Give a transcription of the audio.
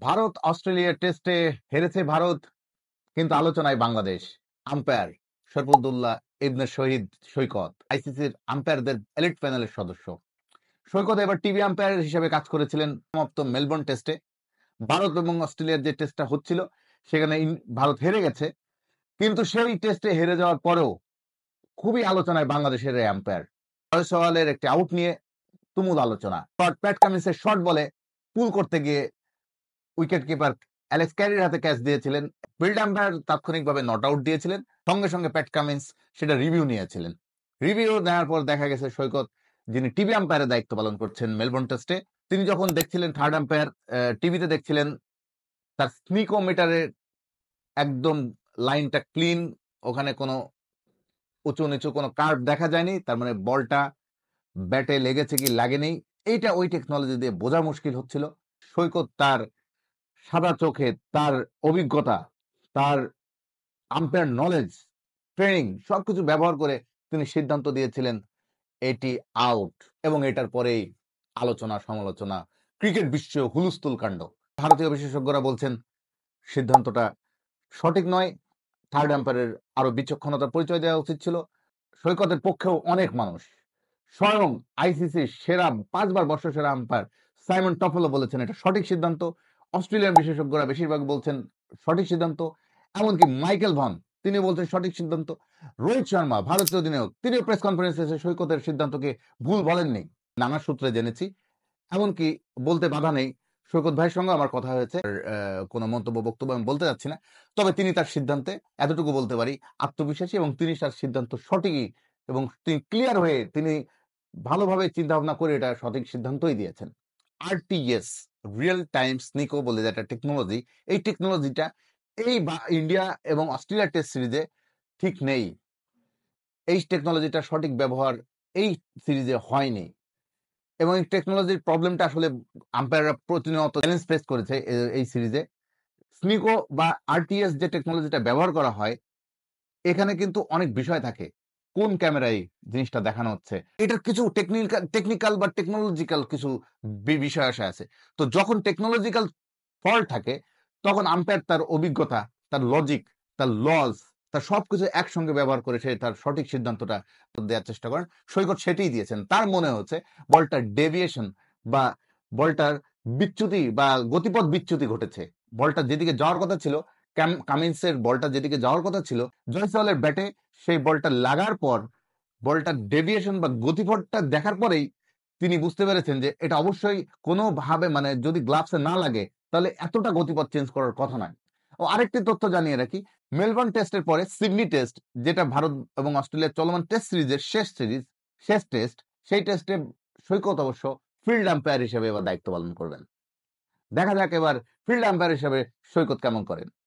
Bharat Australia টেস্টে হেরেছে ভারত, কিন্তু আলোচনায় বাংলাদেশ। আম্পায়ার শরফুদ্দৌল্লা ইবনে শহীদ সৈকত আইসিসির আম্পায়ারদের এলিট প্যানেলের সদস্য। সৈকত এবার টিভি আম্পায়ার হিসেবে কাজ করেছিলেন সমাপ্ত মেলবোর্ন টেস্টে। ভারত এবং অস্ট্রেলিয়ার যে টেস্টটা হচ্ছিল সেখানে ভারত হেরে গেছে, কিন্তু সেই টেস্টে হেরে যাওয়ার পরেও খুবই আলোচনায় বাংলাদেশের এই আম্পায়ার। জয়সওয়ালের একটি আউট নিয়ে তুমুল আলোচনা। প্যাট কামিন্সের শর্ট বলে পুল করতে গিয়ে উইকেট কিপার অ্যালেক্স ক্যারির হাতে ক্যাচ দিয়েছিলেন। ফিল্ড আম্পায়ার তাৎক্ষণিকভাবে নট আউট দিয়েছিলেন, সঙ্গে সঙ্গে প্যাট কামিন্স সেটা রিভিউ নিয়েছিলেন। রিভিউ নেওয়ার পর দেখা গেছে সৈকত, যিনি টিভি আম্পায়ারের দায়িত্ব পালন করছেন মেলবোর্ন টেস্টে, তিনি যখন দেখছিলেন থার্ড আম্পায়ার টিভিতে দেখছিলেন, তার স্নিকোমিটারের একদম লাইনটা ক্লিন, ওখানে কোনো উঁচু নিচু কোনো কার্ভ দেখা যায়নি। তার মানে বলটা ব্যাটে লেগেছে কি লাগেনি এইটা ওই টেকনোলজি দিয়ে বোঝা মুশকিল হচ্ছিল। সৈকত তার সাদা চোখে, তার অভিজ্ঞতা, তার আম্পায়ার নলেজ, ট্রেনিং সবকিছু ব্যবহার করে তিনি সিদ্ধান্ত দিয়েছিলেন এটি আউট, এবং এটার পরেই আলোচনা সমালোচনা, ক্রিকেট বিশ্ব হুলস্থুল কাণ্ড। ভারতীয় বিশেষজ্ঞরা বলছেন সিদ্ধান্তটা সঠিক নয়, থার্ড আম্পায়ারের আরো বিচক্ষণতার পরিচয় দেওয়া উচিত ছিল। সৈকতের পক্ষেও অনেক মানুষ, স্বয়ং আইসিসির সেরা 5 বার বর্ষসেরা আম্পায়ার সাইমন টফেলও বলেছেন এটা সঠিক সিদ্ধান্ত। অস্ট্রেলিয়ান বিশেষজ্ঞরা বেশিরভাগ বলছেন সঠিক সিদ্ধান্ত। এমনকি মাইকেল ভন, তিনি বলছেন সঠিক সিদ্ধান্ত। রোহিত শর্মা, ভারতীয় অধিনায়ক, তিনিও প্রেস কনফারেন্সে এসে সৈকতের সিদ্ধান্তকে ভুল বলেননি। নানা সূত্রে জেনেছি, এমনকি বলতে বাধা নেই, সৈকত ভাইয়ের সঙ্গে আমার কথা হয়েছে। কোনো মন্তব্য বক্তব্য আমি বলতে যাচ্ছি না, তবে তিনি তার সিদ্ধান্তে এতটুকু বলতে পারি আত্মবিশ্বাসী, এবং তিনি তার সিদ্ধান্ত সঠিকই, এবং তিনি ক্লিয়ার হয়ে তিনি ভালোভাবে চিন্তা ভাবনা করে এটা সঠিক সিদ্ধান্তই দিয়েছেন। আরটিএস, রিয়েল টাইম স্নিকো বলে যে একটা টেকনোলজি, এই টেকনোলজিটা এই ইন্ডিয়া এবং অস্ট্রেলিয়া টেস্ট সিরিজে ঠিক নেই। এই টেকনোলজিটা সঠিক ব্যবহার এই সিরিজে হয়নি, এবং এই টেকনোলজির প্রবলেমটা আসলে আম্পায়াররা প্রতিনিয়ত চ্যালেঞ্জ ফেস করেছে এই সিরিজে। স্নিকো বা আরটিএস যে টেকনোলজিটা ব্যবহার করা হয়, এখানে কিন্তু অনেক বিষয় থাকে। কোন ক্যামেরায় জিনিসটা দেখানো হচ্ছে, এটার কিছু টেকনিক্যাল বা টেকনোলজিক্যাল কিছু বিষয় আসে আছে। তো যখন টেকনোলজিক্যাল ফল্ট থাকে, তখন আম্পায়ার তার অভিজ্ঞতা, তার লজিক, তার লজ, তার সবকিছু একসঙ্গে ব্যবহার করে সে তার সঠিক সিদ্ধান্তটা দেওয়ার চেষ্টা করেন। সৈকত সেটাই দিয়েছেন। তার মনে হচ্ছে বলটার ডেভিয়েশন বা বলটার বিচ্যুতি বা গতিপথ বিচ্যুতি ঘটেছে। বলটা যেদিকে যাওয়ার কথা ছিল, কামিন্সের বলটা যেদিকে যাওয়ার কথা ছিল, জয়সওয়ালের ব্যাটে সেই বলটা লাগার পর বলটার ডেভিয়েশন বা গতিপথটা দেখার পরেই তিনি বুঝতে পেরেছেন যে এটা অবশ্যই কোনোভাবে, মানে যদি গ্লাভসে না লাগে তাহলে এতটা গতিপথ চেঞ্জ করার কথা নয়। ও আরেকটি তথ্য জানিয়ে রাখি, মেলবোর্ন টেস্টের পরে সিডনি টেস্ট, যেটা ভারত এবং অস্ট্রেলিয়ার চলমান টেস্ট সিরিজের শেষ টেস্ট, সেই টেস্টে সৈকত অবশ্য ফিল্ড আম্পায়ার হিসেবে এবার দায়িত্ব পালন করবেন। দেখা যাক এবার ফিল্ড আম্পায়ার হিসেবে সৈকত কেমন করেন।